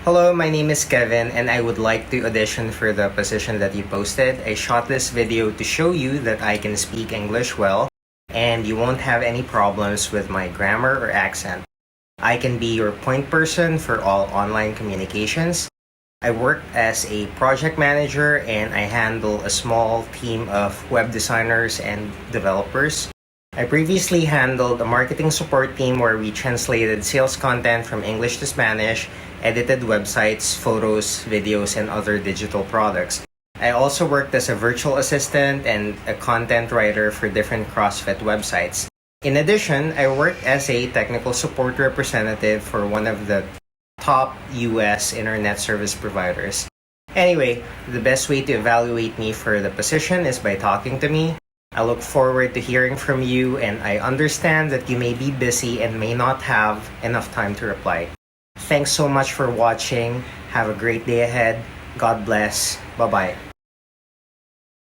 Hello, my name is Kevin and I would like to audition for the position that you posted. I shot this video to show you that I can speak English well and you won't have any problems with my grammar or accent. I can be your point person for all online communications. I work as a project manager and I handle a small team of web designers and developers. I previously handled a marketing support team where we translated sales content from English to Spanish, edited websites, photos, videos, and other digital products. I also worked as a virtual assistant and a content writer for different CrossFit websites. In addition, I worked as a technical support representative for one of the top US internet service providers. Anyway, the best way to evaluate me for the position is by talking to me. I look forward to hearing from you, and I understand that you may be busy and may not have enough time to reply. Thanks so much for watching. Have a great day ahead. God bless. Bye-bye.